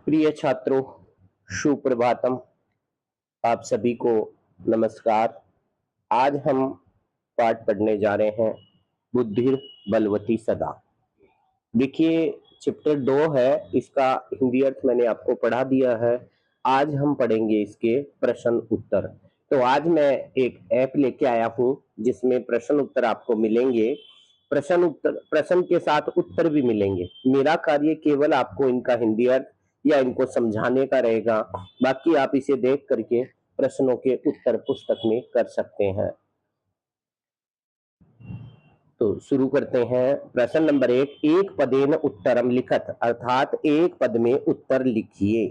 प्रिय छात्रों, सुप्रभातम। आप सभी को नमस्कार। आज हम पाठ पढ़ने जा रहे हैं, बुद्धिर बलवती सदा। देखिए, चैप्टर 2 है, इसका हिंदी अर्थ मैंने आपको पढ़ा दिया है। आज हम पढ़ेंगे इसके प्रश्न उत्तर। तो आज मैं एक ऐप लेके आया हूँ जिसमें प्रश्न उत्तर आपको मिलेंगे। प्रश्न के साथ उत्तर भी मिलेंगे। मेरा कार्य केवल आपको इनका हिंदी अर्थ या इनको समझाने का रहेगा। बाकी आप इसे देख करके प्रश्नों के उत्तर पुस्तक में कर सकते हैं। तो शुरू करते हैं। प्रश्न नंबर 1, एक पदेन उत्तरम लिखत, अर्थात एक पद में उत्तर लिखिए।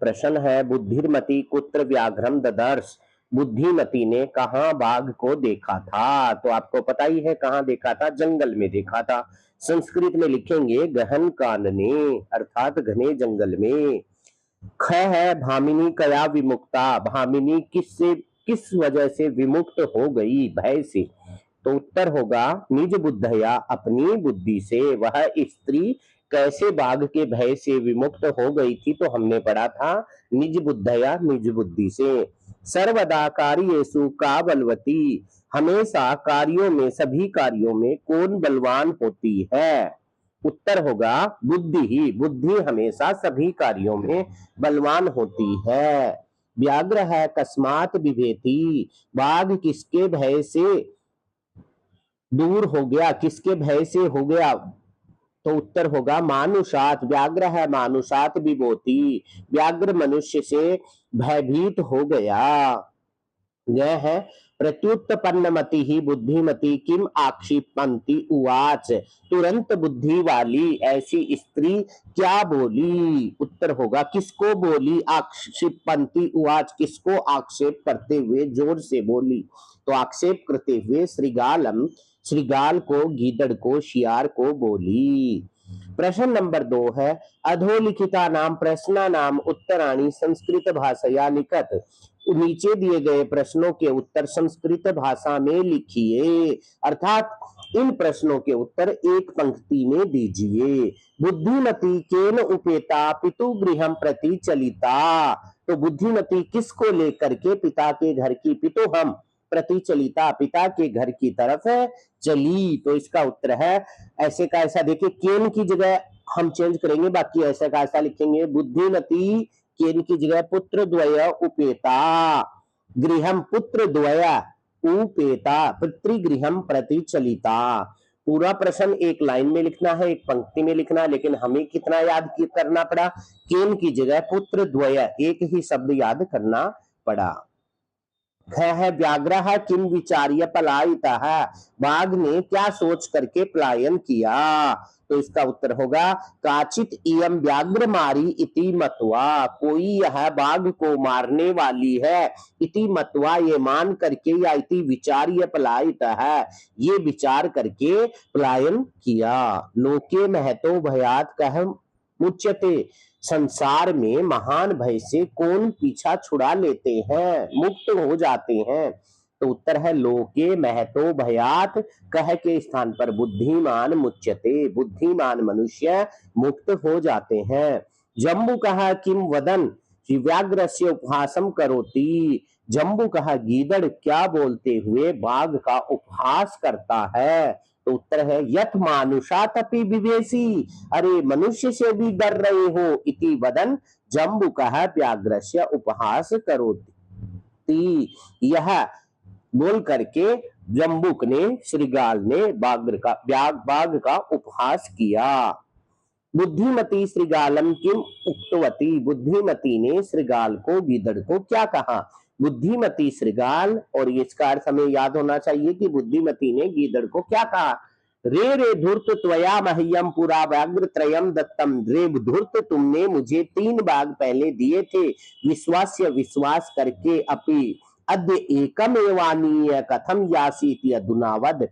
प्रश्न है, बुद्धिर्मति कुत्र व्याघ्रम ददर्श, बुद्धिमती ने कहाँ बाघ को देखा था? तो आपको पता ही है कहाँ देखा था, जंगल में देखा था। संस्कृत में लिखेंगे गहन कानने, अर्थात घने जंगल में। ख है, भामिनी कया विमुक्ता, भामिनी किस वजह से विमुक्त हो गई, भय से। तो उत्तर होगा निज बुद्धया, अपनी बुद्धि से। वह स्त्री कैसे बाघ के भय से विमुक्त हो गई थी? तो हमने पढ़ा था निज बुद्धया, निज बुद्धि से। सर्वदा कार्येषु का बलवती, हमेशा कार्यों में, सभी कार्यों में कौन बलवान होती है? उत्तर होगा बुद्धि ही। बुद्धि हमेशा सभी कार्यों में बलवान होती है। व्याघ्र है, कस्मात बिभेति, बाघ किसके भय से दूर हो गया, किसके भय से हो गया? तो उत्तर होगा मानुषात। व्याघ्र है मानुषात विभूति, व्याघ्र मनुष्य से भयभीत हो गया। यह है प्रत्युत्पन्नमति ही बुद्धिमती किम आक्षिपंती उवाच, तुरंत बुद्धि वाली ऐसी स्त्री क्या बोली? उत्तर होगा किसको बोली? आक्षिपंती उवाच, किसको आक्षेप करते हुए, जोर से बोली। तो आक्षेप करते हुए श्रीगालम, श्रीगाल को, गीदड़ को, शियार को बोली। प्रश्न नंबर 2 है, अधोलिखिता नाम प्रश्ना नाम उत्तराणी संस्कृत भाषया लिखत, नीचे दिए गए प्रश्नों के उत्तर संस्कृत भाषा में लिखिए। अर्थात इन प्रश्नों के उत्तर एक पंक्ति में दीजिए। बुद्धिमती केन उपेता पितु गृहम प्रति चलिता, तो बुद्धिमती किसको लेकर के पिता के घर की, पितु हम प्रति चलिता, पिता के घर की तरफ चली। तो इसका उत्तर है ऐसे का ऐसा। देखिए, केन की जगह हम चेंज करेंगे, बाकी ऐसे का ऐसा लिखेंगे। बुद्धिमती केन की जगह पुत्र द्वय उपेता, गृहम पुत्र द्वय उपेता, पितृगृहम प्रति चलिता। पूरा प्रश्न एक लाइन में लिखना है, एक पंक्ति में लिखना है, लेकिन हमें कितना याद करना पड़ा? केन की जगह पुत्र द्वय, एक ही शब्द याद करना पड़ा। है व्याघ्र किम विचार्य पलायिता है, बाघ ने क्या सोच करके पलायन किया? तो इसका उत्तर होगा काचित इयम व्याघ्र मारी इति मतवा, कोई यह बाघ को मारने वाली है, इति मतवा ये मान करके, या इति विचार्य पलायित है, ये विचार करके पलायन किया। लोके महतो भयात कह मुच्यते, संसार में महान भय से कौन पीछा छुड़ा लेते हैं, मुक्त हो जाते हैं? तो उत्तर है लोके महतो भयात, कह के स्थान पर बुद्धिमान मुच्यते, बुद्धिमान मनुष्य मुक्त हो जाते हैं। जम्बू कहा किम वदन व्याघ्रस्य उपहासम करोति, जम्बू कहा गीदड़ क्या बोलते हुए बाघ का उपहास करता है? तो उत्तर है यथ मानुषा तपि विवेशी, अरे मनुष्य से भी डर रहे हो, इति वदन जम्बू कहा व्याघ्रस्य उपहास करोति, यह बोल करके जम्बुक ने, श्रीगाल ने बाघ का उपहास किया। बुद्धिमती श्रीगालम किम उक्तवती, बुद्धिमती ने श्रीगाल को, गीदड़ को क्या कहा? बुद्धिमती श्रीगाल, और इसका अर्थ हमें याद होना चाहिए कि बुद्धिमती ने गीदड़ को क्या कहा? रे रे धूर्त त्वया मह्यम पुरा व्याघ्र त्रयम दत्तम, रे धूर्त तुमने मुझे 3 बाघ पहले दिए थे, विश्वास्य विश्वास करके, अपि अद्य एकम एवानीय कथम यासीति अधुनावद,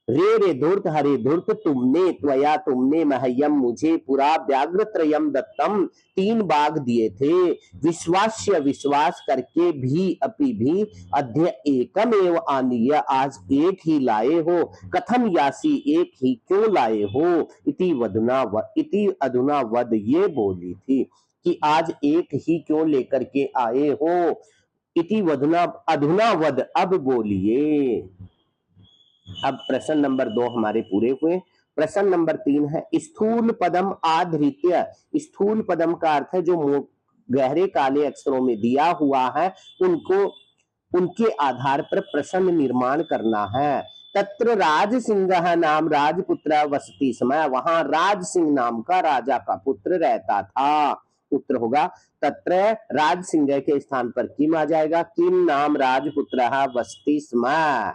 रे रे धूर्त, हरे धूर्त तुमने, त्वया तुमने, मह्यम मुझे, पुरा व्याघ्र त्रयम दत्तम 3 बाघ दिए थे, विश्वास्य विश्वास करके, भी अपि भी, अद्य एकम एव आनीय आज एक ही लाए हो, कथम यासी एक ही क्यों लाए हो, इति अधुना वद ये बोली थी। कि आज एक ही क्यों लेकर के आए हो। इति वधना अधुना वद, अब बोलिए। अब प्रश्न नंबर 2 हमारे पूरे हुए। प्रश्न नंबर 3 है स्थूल पदम आधृत्य। स्थूल पदम का अर्थ है जो गहरे काले अक्षरों में दिया हुआ है, उनको उनके आधार पर प्रश्न निर्माण करना है। तत्र राज सिंह नाम राजपुत्र वसती समय, वहां राज सिंह नाम का राजा का पुत्र रहता था। उत्तर होगा तत्र राज सिंह के स्थान पर किम आ जाएगा, किम नाम राजपुत्र वसती समय।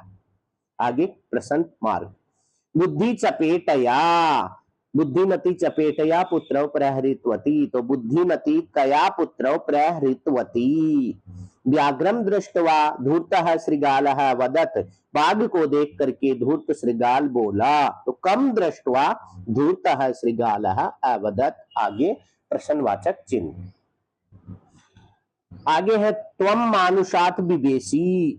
आगे प्रश्न मार्ग। बुद्धि चपेटया, बुद्धिमती चपेटया पुत्रौ प्रहृतवती, तो बुद्धिमती कया पुत्रौ प्रहृतवती। व्याघ्रम दृष्टवा धूर्तः श्रृगालः वदत, बाघ को देख करके धूर्त श्रृगाल बोला। तो कम दृष्टवा धूर्तः श्रृगालः अवदत। आगे प्रश्नवाचक चिन्ह। आगे है त्वम मानुषात विभिसी,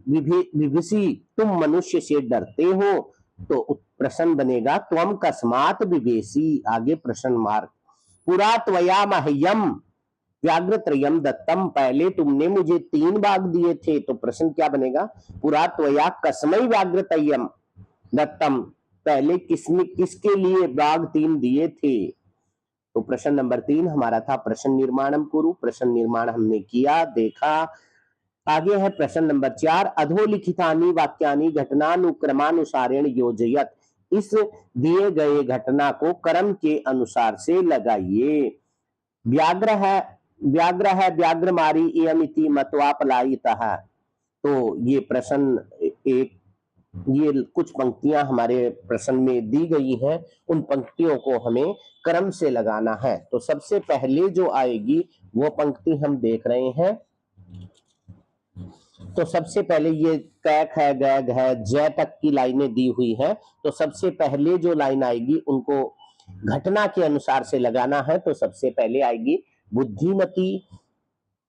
तुम मनुष्य से डरते हो। तो प्रश्न बनेगा त्वम कस्मात विवेशी। आगे प्रश्न मार्ग। पुरा त्वया मह्यम व्याघ्रत्रयम दत्तम, पहले तुमने मुझे 3 बाघ दिए थे। तो प्रश्न क्या बनेगा, पुरा त्वया कस्मै व्याघ्रत्रयम दत्तम, पहले किसके लिए बाघ 3 दिए थे। तो प्रश्न नंबर 3 हमारा था प्रश्न निर्माणम कुरु। प्रश्न निर्माण हमने किया, देखा। आगे है प्रश्न नंबर 4 अधोलिखितानि वाक्यानि घटनानुक्रमानुसारेण योजयत, इस दिए गए घटना को क्रम के अनुसार से लगाइए। व्याघ्र है व्याघ्र मारी इयमिति मत्वा पलायितः। तो ये प्रश्न एक, ये कुछ पंक्तियां हमारे प्रश्न में दी गई हैं, उन पंक्तियों को हमें क्रम से लगाना है। तो सबसे पहले जो आएगी वो पंक्ति हम देख रहे हैं। तो सबसे पहले ये कैक है, गैग है, जय तक की लाइनें दी हुई हैं। तो सबसे पहले जो लाइन आएगी उनको घटना के अनुसार से लगाना है। तो सबसे पहले आएगी बुद्धिमती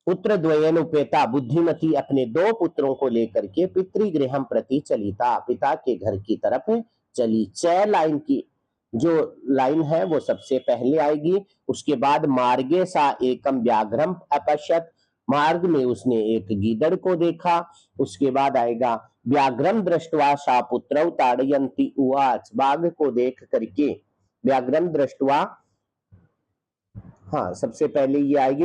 पुत्र द्वयन उपेता, बुद्धिमती अपने 2 पुत्रों को लेकर के पितृगृहम प्रति चलिता, पिता के घर की तरफ चली। च लाइन की जो लाइन है वो सबसे पहले आएगी। उसके बाद मार्गे सा एकम व्याघ्रम अपश्यत, मार्ग में उसने एक गीदड़ को देखा। उसके बाद आएगा व्याघ्रम दृष्टवा सा पुत्रौ ताड़यन्ति उवाच, बाघ को देख करके व्याघ्रम दृष्टवा, हाँ सबसे पहले ये आएगी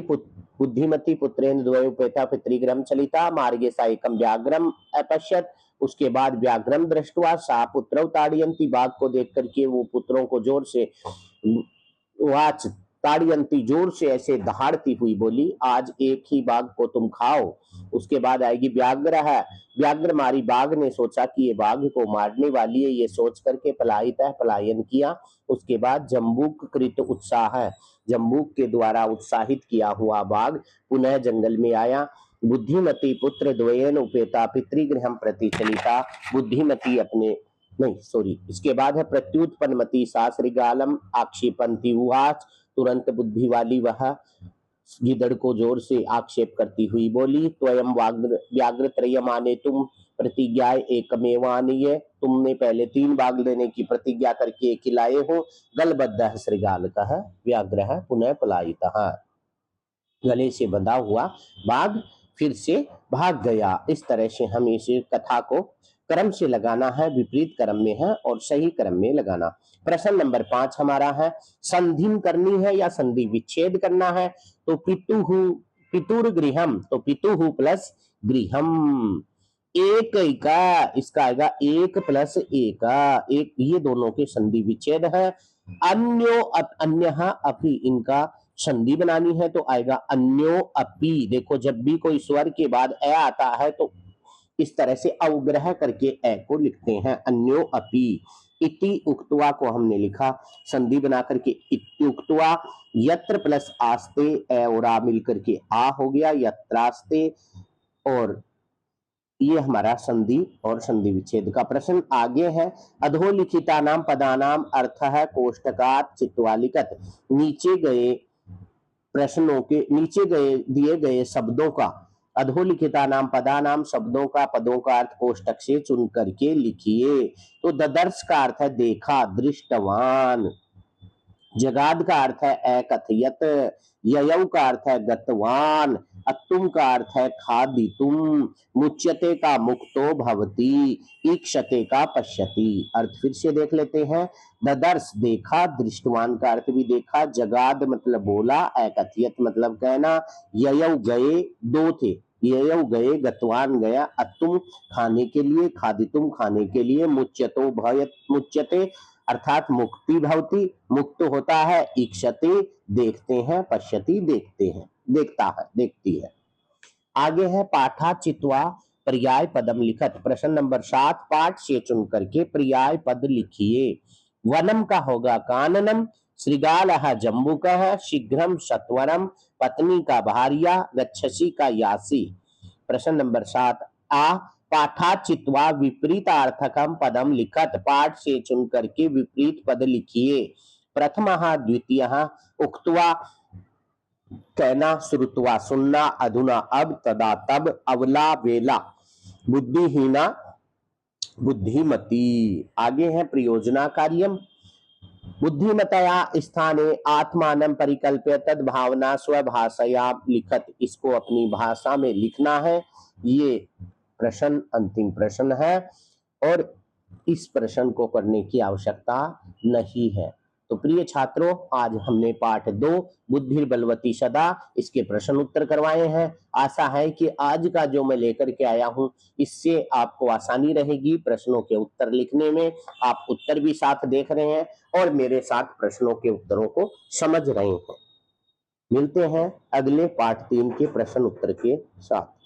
बुद्धिमती पुत्रेन द्वयोपेता पितृगृहम चलिता, मार्गे सा एकम व्याघ्रम अपश्यत। उसके बाद व्याघ्रम दृष्टवा सा पुत्रौ ताड़यन्ति, बाघ को देख करके वो पुत्रों को जोर से वाच ताड़यन्ति, जोर से ऐसे दहाड़ती हुई बोली, आज एक ही बाघ को तुम खाओ। उसके बाद आएगी व्याघ्र है, व्याघ्र मारी, बाघ ने सोचा कि ये बाघ को मारने वाली है, ये सोच करके पलायित है, पलायन किया। उसके बाद जम्बूक कृत उत्साह है, जम्बूक के द्वारा उत्साहित किया हुआ बाघ पुनः जंगल में आया। बुद्धिमती पुत्र द्वयेन उपेता पितृगृहम प्रति चलिता, बुद्धिमती अपने नहीं सॉरी, इसके बाद है प्रत्युत्पन्नमती सा श्रृगालम आक्षेपन्ति उवाच, तुरंत बुद्धि वाली वह गिदड़ को जोर से आक्षेप करती हुई बोली, त्वयं व्याघ्रत्रयम आने तुम प्रतिज्ञा एकमेवानीय, तुमने पहले 3 बाघ लेने की प्रतिज्ञा करके एक ही लाए हो। गलबद्ध श्रृगालकः व्याघ्रः पुनः पलायितः, गले से बंधा हुआ बाघ फिर से भाग गया। इस तरह से हमें इस कथा को क्रम से लगाना है, विपरीत क्रम में है और सही क्रम में लगाना। प्रश्न नंबर 5 हमारा है संधि करनी है या संधि विच्छेद करना है। तो पितुर गृहम, तो पितुहु प्लस गृहम, एक का इसका आएगा 1 प्लस 1, एक, ये दोनों के संधि विच्छेद है। अन्यो अन्य अपि, इनका संधि बनानी है तो आएगा अन्यो अपि। देखो जब भी कोई स्वर के बाद ए आता है तो इस तरह से अवग्रह करके ए को लिखते हैं, अन्यो अपि। इति उक्तवा को हमने लिखा संधि बना करके इत्युक्तवा, यत्र प्लस आस्ते ए और आ मिलकर के आ हो गया यत्रास्ते, और ये हमारा संधि और संधि विच्छेद का प्रश्न। आगे है अधोलिखिता नाम पदानाम अर्थ है कोष्टकात चित्वा लिखत, नीचे गए प्रश्नों के नीचे गए दिए गए शब्दों का, अधोलिखिता नाम पदानाम शब्दों का पदों का अर्थ कोष्टक से चुन करके लिखिए। तो ददर्श का अर्थ है देखा, दृष्टवान। जगाद का अर्थ है अकथयत, ययौ का अर्थ है गतवान, अत्तुम का अर्थ है खादितुम, मुच्यते का मुक्तो भवति, ईक्षते का पश्यति। अर्थ फिर से देख लेते हैं। ददर्श देखा, दृष्टवान का अर्थ भी देखा, जगाद मतलब बोला, अकथयत मतलब कहना, ययौ गए, दो थे, ययौ गए, गतवान गया, अत्तुम खाने के लिए, खादितुम खाने के लिए, मुच्यतो भयत मुच्यते अर्थात मुक्ति भवती मुक्त होता है, ईक्षते देखते हैं, पश्यति देखते हैं, देखता है, देखती है। आगे है पाठा चित्वा पर्याय पदम लिखत। प्रश्न नंबर 7 पाठ से चुन करके पर्याय पद लिखिए। वनम का होगा काननम, श्रृगालः जम्बुकः, शीघ्रम सत्वरम, पत्नी का भार्या, गच्छसि का यासी। प्रश्न नंबर 7 आ पाठा चित्वा विपरीतार्थकम पदम लिखत। पाठ से चुन करके विपरीत पद लिखिए। प्रथमः द्वितीयः उक्त्वा कहना, श्रुत्वा सुनना, अधुना अब, तदा तब, अवला वेला, बुद्धिहीना बुद्धिमती। आगे है प्रयोजना कार्यम। बुद्धिमतया स्थाने आत्मानं परिकल्प्य तद भावना स्वभाषया लिखत। इसको अपनी भाषा में लिखना है। ये प्रश्न अंतिम प्रश्न है और इस प्रश्न को करने की आवश्यकता नहीं है। तो प्रिय छात्रों, आज हमने पाठ 2 बुद्धि बलवती सदा इसके प्रश्न उत्तर करवाए हैं। आशा है कि आज का जो मैं लेकर के आया हूं इससे आपको आसानी रहेगी प्रश्नों के उत्तर लिखने में। आप उत्तर भी साथ देख रहे हैं और मेरे साथ प्रश्नों के उत्तरों को समझ रहे हैं। मिलते हैं अगले पाठ 3 के प्रश्न उत्तर के साथ।